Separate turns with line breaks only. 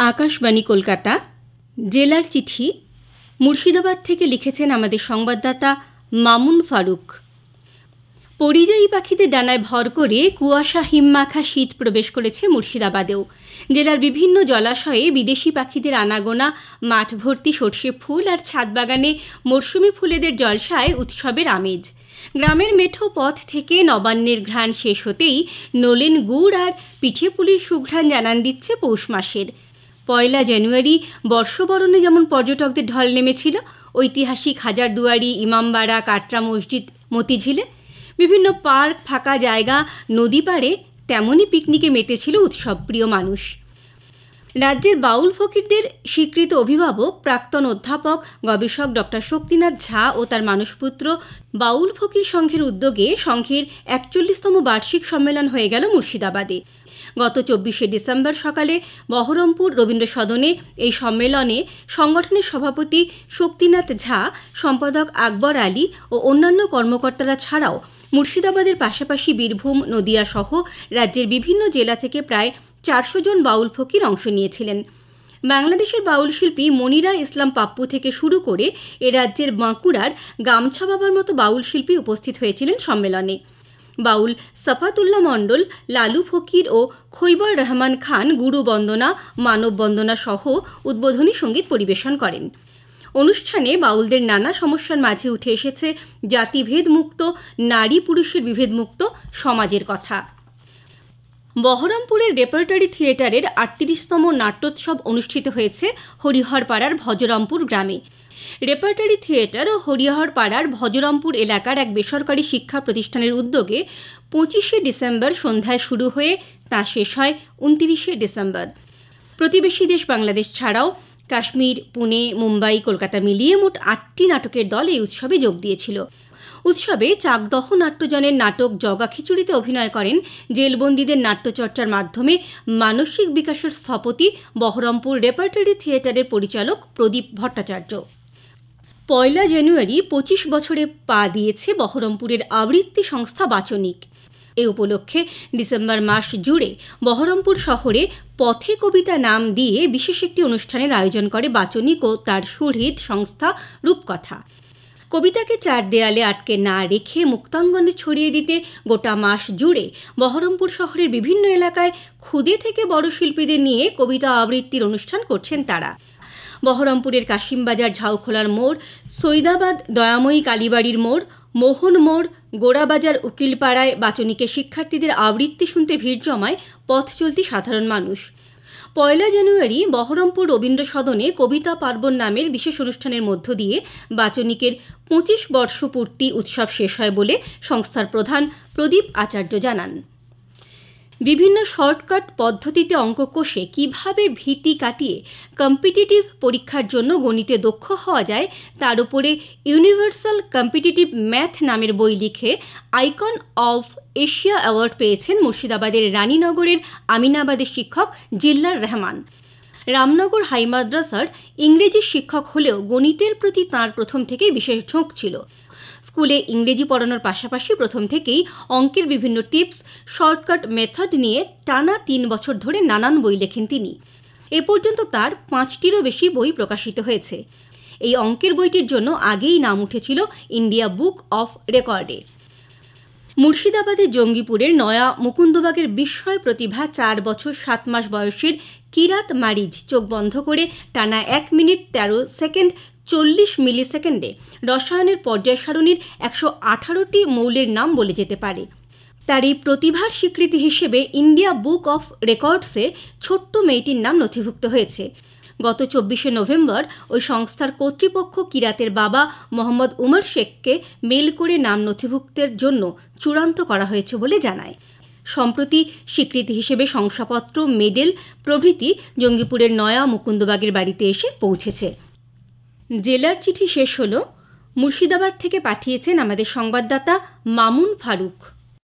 আকাশবাণী কলকাতা জেলার চিঠি মুর্শিদাবাদ থেকে লিখেছেন আমাদের সংবাদদাতা মামুন ফারুক। পরিযায়ী পাখিদের ডানায় ভর করে কুয়াশা হিমমাখা শীত প্রবেশ করেছে মুর্শিদাবাদেও। জেলার বিভিন্ন জলাশয়ে বিদেশি পাখিদের আনাগোনা, মাঠ ভর্তি সর্ষে ফুল আর ছাদ বাগানে মরশুমি ফুলেদের জলসায় উৎসবের আমেজ। গ্রামের মেঠো পথ থেকে নবান্নের ঘ্রাণ শেষ হতেই নলেন গুড় আর পিঠে পুলির সুঘ্রাণ জানান দিচ্ছে পৌষ মাসের। 1 জানুয়ারি বর্ষবরণে যেমন পর্যটকদের ঢল নেমেছিল ঐতিহাসিক হাজারদুয়ারি, ইমামবাড়া, কাটরা মসজিদ, মতিঝিলে, বিভিন্ন পার্ক, ফাঁকা জায়গা, নদী পাড়ে তেমনই পিকনিকে মেতেছিল উৎসবপ্রিয় মানুষ। রাজ্যের বাউল ফকিরদের স্বীকৃত অভিভাবক, প্রাক্তন অধ্যাপক, গবেষক ডক্টর শক্তিনাথ ঝা ও তার মানসপুত্র বাউল ফকির সংঘের উদ্যোগে সংঘের 41তম বার্ষিক সম্মেলন হয়ে গেল মুর্শিদাবাদে। গত 24শে ডিসেম্বর সকালে বহরমপুর রবীন্দ্র সদনে এই সম্মেলনে সংগঠনের সভাপতি শক্তিনাথ ঝা, সম্পাদক আকবর আলী ও অন্যান্য কর্মকর্তারা ছাড়াও মুর্শিদাবাদের পাশাপাশি বীরভূম, নদিয়া সহ রাজ্যের বিভিন্ন জেলা থেকে প্রায় 400 জন বাউল ফকির অংশ নিয়েছিলেন। বাংলাদেশের বাউল শিল্পী মনিরা ইসলাম পাপ্পু থেকে শুরু করে এ রাজ্যের বাঁকুড়ার গামছা বাবার মতো বাউল শিল্পী উপস্থিত হয়েছিলেন সম্মেলনে। বাউল সাফাতুল্লাহ মণ্ডল, লালু ফকির ও খৈবর রহমান খান গুরু বন্দনা, মানব বন্দনা সহ উদ্বোধনী সঙ্গীত পরিবেশন করেন। অনুষ্ঠানে বাউলদের নানা সমস্যার মাঝে উঠে এসেছে জাতিভেদ মুক্ত, নারী পুরুষের বিভেদ মুক্ত সমাজের কথা। বহরমপুরের রেপার্টরি থিয়েটারের 38তম নাট্যোৎসব অনুষ্ঠিত হয়েছে হরিহরপাড়ার ভজরামপুর গ্রামে। রেপার্টরি থিয়েটার ও হরিহরপাড়ার ভজরামপুর এলাকার এক বেসরকারি শিক্ষা প্রতিষ্ঠানের উদ্যোগে 25শে ডিসেম্বর সন্ধ্যায় শুরু হয়ে তা শেষ হয় 29শে ডিসেম্বর। প্রতিবেশী দেশ বাংলাদেশ ছাড়াও কাশ্মীর, পুনে, মুম্বাই, কলকাতা মিলিয়ে মোট 8টি নাটকের দল এই উৎসবে যোগ দিয়েছিল। উৎসবে চাকদহ নাট্যজনের নাটক জগা খিচুড়িতে অভিনয় করেন জেলবন্দীদের নাট্যচর্চার মাধ্যমে মানসিক বিকাশের স্থপতি বহরমপুর রেপার্টরি থিয়েটারের পরিচালক প্রদীপ ভট্টাচার্য। 1 জানুয়ারি 25 বছরে পা দিয়েছে বহরমপুরের আবৃত্তি সংস্থা বাচনিক। এ উপলক্ষে ডিসেম্বর মাস জুড়ে বহরমপুর শহরে পথে কবিতা নাম দিয়ে বিশেষ একটি অনুষ্ঠানের আয়োজন করে বাচনিক ও তার সুহৃদ সংস্থা রূপকথা। কবিতাকে 4 দেয়ালে আটকে না রেখে মুক্তাঙ্গনে ছড়িয়ে দিতে গোটা মাস জুড়ে বহরমপুর শহরের বিভিন্ন এলাকায় ক্ষুদে থেকে বড় শিল্পীদের নিয়ে কবিতা আবৃত্তির অনুষ্ঠান করছেন তারা। বহরমপুরের কাশিমবাজার, ঝাউখোলার মোড়, সৈদাবাদ, দয়াময়ী কালীবাড়ির মোড়, মোহন মোড়, গোড়াবাজার, উকিলপাড়ায় বাচনিকের শিক্ষার্থীদের আবৃত্তি শুনতে ভিড় জমায় পথ চলতি সাধারণ মানুষ। 1 জানুয়ারি বহরমপুর রবীন্দ্র সদনে কবিতা পার্বণ নামের বিশেষ অনুষ্ঠানের মধ্য দিয়ে বাচনিকের 25 বর্ষপূর্তি উৎসব শেষ হয় বলে সংস্থার প্রধান প্রদীপ আচার্য জানান। বিভিন্ন শর্টকাট পদ্ধতিতে অঙ্ক কষে কিভাবে ভীতি কাটিয়ে কম্পিটিটিভ পরীক্ষার জন্য গণিতে দক্ষ হওয়া যায় তার উপরে ইউনিভার্সাল কম্পিটিটিভ ম্যাথ নামের বই লিখে আইকন অফ এশিয়া অ্যাওয়ার্ড পেয়েছেন মুর্শিদাবাদের রানীনগরের আমিনাবাদের শিক্ষক জিল্লার রহমান। রামনগর হাই মাদ্রাসার ইংরেজি শিক্ষক হলেও গণিতের প্রতি তাঁর প্রথম থেকেই বিশেষ ঝোঁক ছিল। স্কুলে ইংরেজি পড়ানোর পাশাপাশি প্রথম থেকেই অঙ্কের বিভিন্ন টিপস, শর্টকাট মেথড নিয়ে টানা 3 বছর ধরে নানান বই লেখেন তিনি। এ পর্যন্ত তার 5টিরও বেশি বই প্রকাশিত হয়েছে। এই অঙ্কের বইটির জন্য আগেই নাম উঠেছিল ইন্ডিয়া বুক অফ রেকর্ডে। মুর্শিদাবাদের জঙ্গিপুরের নয়া মুকুন্দবাগের বিস্ময় প্রতিভা 4 বছর 7 মাস বয়সের কিরাত মারিজ চোখ বন্ধ করে টানা 1 মিনিট 13 সেকেন্ড 40 মিলিসেকেন্ডে রসায়নের পর্যায় সারণীর 118টি মৌলের নাম বলে যেতে পারে। তার এই প্রতিভার স্বীকৃতি হিসেবে ইন্ডিয়া বুক অফ রেকর্ডসে ছোট্ট মেয়েটির নাম নথিভুক্ত হয়েছে। গত 24শে নভেম্বর ওই সংস্থার কর্তৃপক্ষ কিরাতের বাবা মোহাম্মদ উমর শেখকে মেল করে নাম নথিভুক্তের জন্য চূড়ান্ত করা হয়েছে বলে জানায়। সম্প্রতি স্বীকৃতি হিসেবে শংসাপত্র, মেডেল প্রভৃতি জঙ্গিপুরের নয়া মুকুন্দবাগের বাড়িতে এসে পৌঁছেছে। জেলার চিঠি শেষ হলো। মুর্শিদাবাদ থেকে পাঠিয়েছেন আমাদের সংবাদদাতা মামুন ফারুক।